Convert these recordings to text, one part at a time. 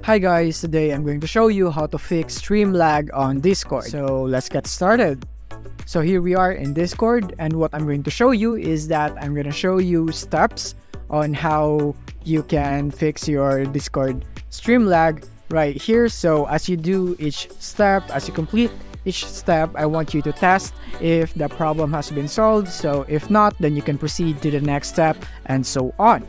Hi guys, today I'm going to show you how to fix stream lag on Discord. So let's get started. So here we are in Discord, and what I'm going to show you is that I'm going to show you steps on how you can fix your Discord stream lag right here. So as you do each step, as you complete each step, I want you to test if the problem has been solved. So if not, then you can proceed to the next step and so on.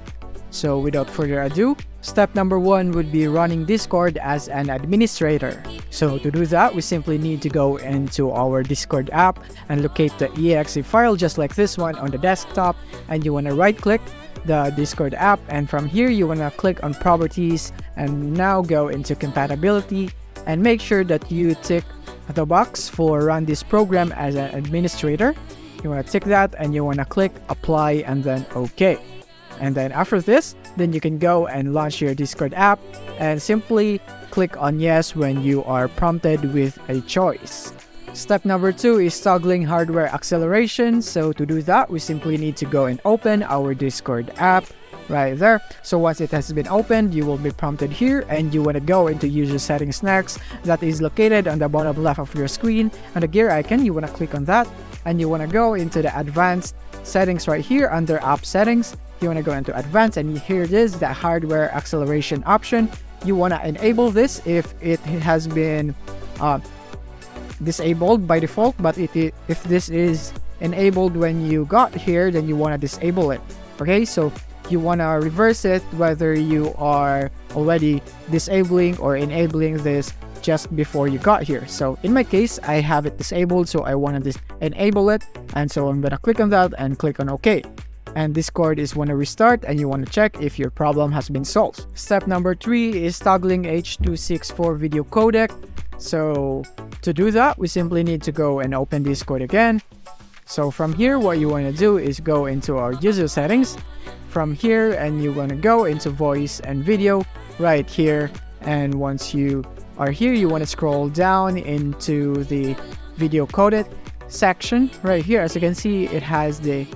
So without further ado, step number 1 would be running Discord as an administrator. So to do that, we simply need to go into our Discord app and locate the exe file just like this one on the desktop, and you want to right click the Discord app, and from here you want to click on properties and now go into compatibility and make sure that you tick the box for run this program as an administrator. You want to tick that and you want to click apply and then OK. And then after this, then you can go and launch your Discord app and simply click on yes when you are prompted with a choice. Step number 2 is toggling hardware acceleration. So to do that, we simply need to go and open our Discord app right there. So once it has been opened, you will be prompted here and you want to go into user settings next. That is located on the bottom left of your screen. On the gear icon, you want to click on that and you want to go into the advanced settings right here under app settings. You want to go into advanced, and here it is, the hardware acceleration option. You want to enable this if it has been disabled by default, but if this is enabled when you got here, then you want to disable it. Okay, so you want to reverse it whether you are already disabling or enabling this just before you got here. So in my case, I have it disabled, so I want to enable it, and so I'm going to click on that and click on OK. And Discord is want to restart, and you want to check if your problem has been solved. Step number 3 is toggling H.264 video codec. So to do that, we simply need to go and open Discord again. So from here, what you want to do is go into our user settings. From here, and you want to go into voice and video right here. And once you are here, you want to scroll down into the video codec section right here. As you can see, it has the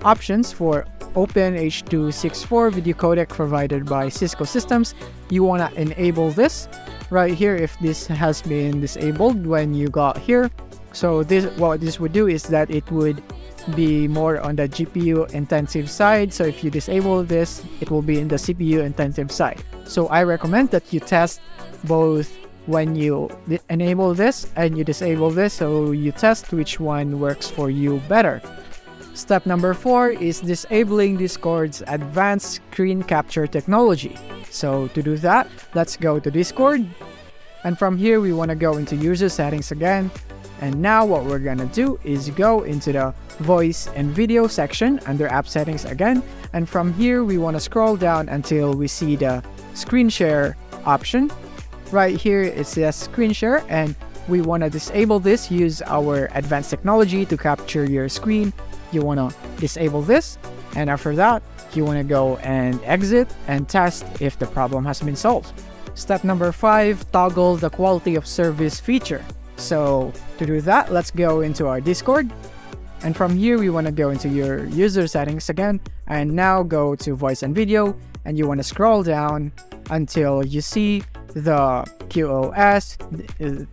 options for Open H.264 video codec provided by Cisco Systems. You want to enable this right here if this has been disabled when you got here. So what this would do is that it would be more on the GPU intensive side. So if you disable this, it will be in the CPU intensive side. So I recommend that you test both when you enable this and you disable this, so you test which one works for you better. Step number 4 is disabling Discord's advanced screen capture technology. So to do that, let's go to Discord. And from here, we want to go into user settings again. And now what we're going to do is go into the voice and video section under app settings again. And from here, we want to scroll down until we see the screen share option. Right here, it says screen share, and we want to disable this. Use our advanced technology to capture your screen. You want to disable this, and after that you want to go and exit and test if the problem has been solved. Step number 5, toggle the quality of service feature. So to do that, let's go into our Discord, and from here we want to go into your user settings again, and now go to voice and video, and you want to scroll down until you see the QoS.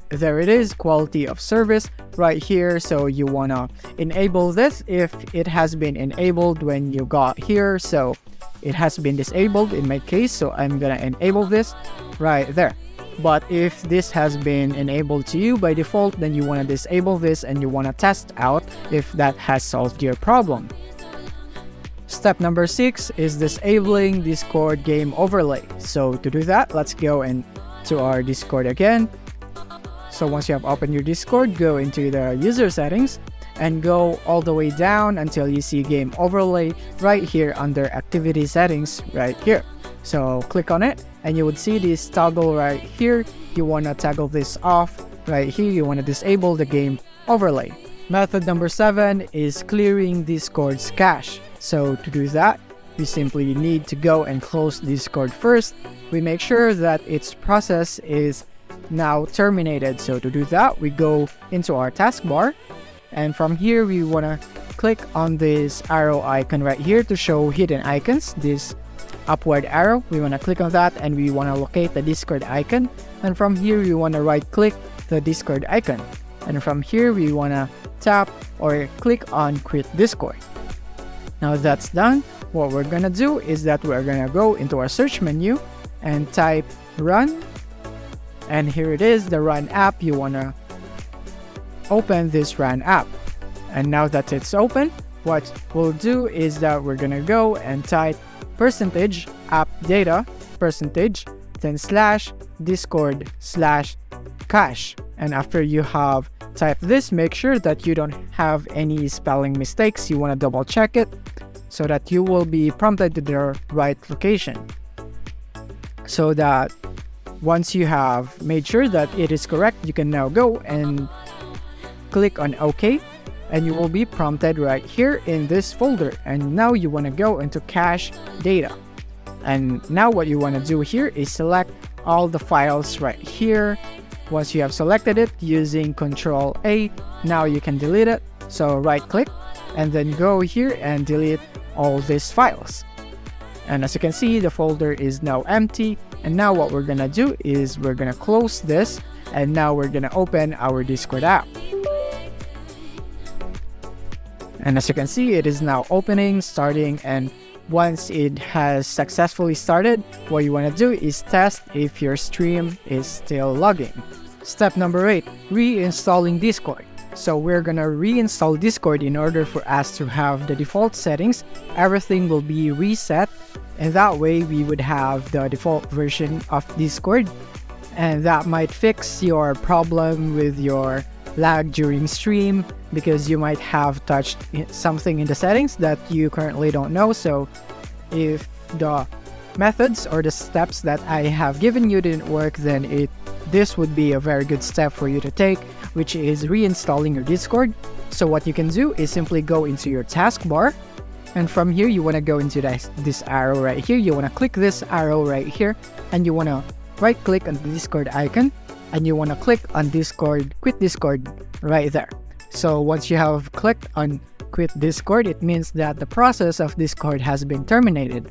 There it is, quality of service right here. So you want to enable this if it has been enabled when you got here. So it has been disabled in my case, so I'm gonna enable this right there. But if this has been enabled to you by default, then you want to disable this and you want to test out if that has solved your problem. Step number 6 is disabling Discord game overlay. So to do that, let's go into our Discord again. So once you have opened your Discord, go into the user settings and go all the way down until you see game overlay right here under activity settings right here. So click on it and you would see this toggle right here. You want to toggle this off right here. You want to disable the game overlay. Method number 7 is clearing Discord's cache. So to do that, we simply need to go and close Discord first. We make sure that its process is now terminated. So to do that, we go into our taskbar, and from here we want to click on this arrow icon right here to show hidden icons. This upward arrow. We want to click on that and we want to locate the Discord icon. And from here, we want to right click the Discord icon. And from here, we want to tap or click on Quit Discord. Now that's done, what we're going to do is that we're going to go into our search menu and type Run. And here it is, the Run app. You want to open this Run app. And now that it's open, what we'll do is that we're going to go and type percentage app data percentage then slash discord slash cache. And after you have typed this, make sure that you don't have any spelling mistakes. You want to double check it so that you will be prompted to the right location. So that once you have made sure that it is correct, you can now go and click on OK, and you will be prompted right here in this folder. And now you want to go into cache data. And now what you want to do here is select all the files right here. Once you have selected it using Control A, now you can delete it. So right click and then go here and delete all these files. And as you can see, the folder is now empty. And now what we're gonna do is we're gonna close this, and now we're gonna open our Discord app. And as you can see, it is now opening, starting, and once it has successfully started, what you want to do is test if your stream is still logging. Step number 8, reinstalling Discord. So we're gonna reinstall Discord in order for us to have the default settings. Everything will be reset, and that way we would have the default version of Discord, and that might fix your problem with your lag during stream, because you might have touched something in the settings that you currently don't know. So if the methods or the steps that I have given you didn't work, then this would be a very good step for you to take, which is reinstalling your Discord. So what you can do is simply go into your taskbar, and from here you want to go into this arrow right here. You want to click this arrow right here, and you want to right click on the Discord icon, and you want to click on Discord, Quit Discord right there. So once you have clicked on Quit Discord, it means that the process of Discord has been terminated.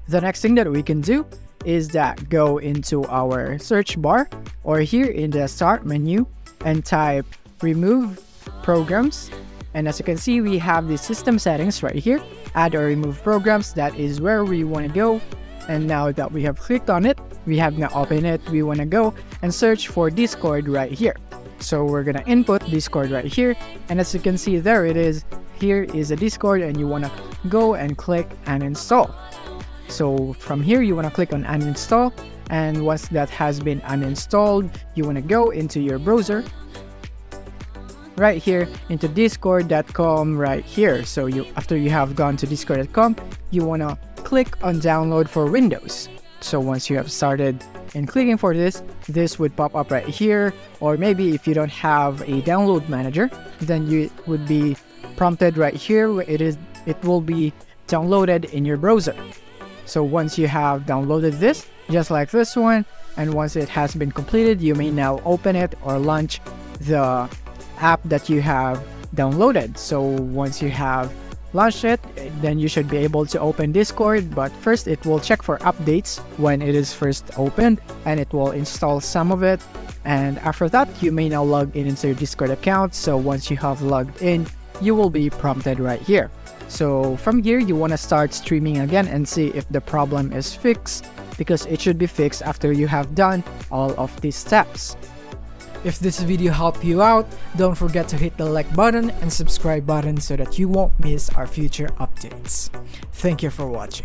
The next thing that we can do is that go into our search bar or here in the start menu and type remove programs. And as you can see, we have the system settings right here, add or remove programs. That is where we want to go. And now that we have clicked on it, we have now opened it, we want to go and search for Discord right here. So we're gonna input Discord right here, and as you can see, there it is. Here is a Discord, and you want to go and click uninstall. So from here you want to click on uninstall, and once that has been uninstalled, you want to go into your browser right here into discord.com right here. So after you have gone to discord.com, you want to click on download for Windows. So once you have started and clicking for this would pop up right here. Or maybe if you don't have a download manager, then you would be prompted right here where it will be downloaded in your browser. So once you have downloaded this, just like this one, and once it has been completed, you may now open it or launch the app that you have downloaded. So once you have launched it, then you should be able to open Discord, but first it will check for updates when it is first opened, and it will install some of it, and after that you may now log in into your Discord account. So once you have logged in, you will be prompted right here. So from here you want to start streaming again and see if the problem is fixed, because it should be fixed after you have done all of these steps. If this video helped you out, don't forget to hit the like button and subscribe button so that you won't miss our future updates. Thank you for watching.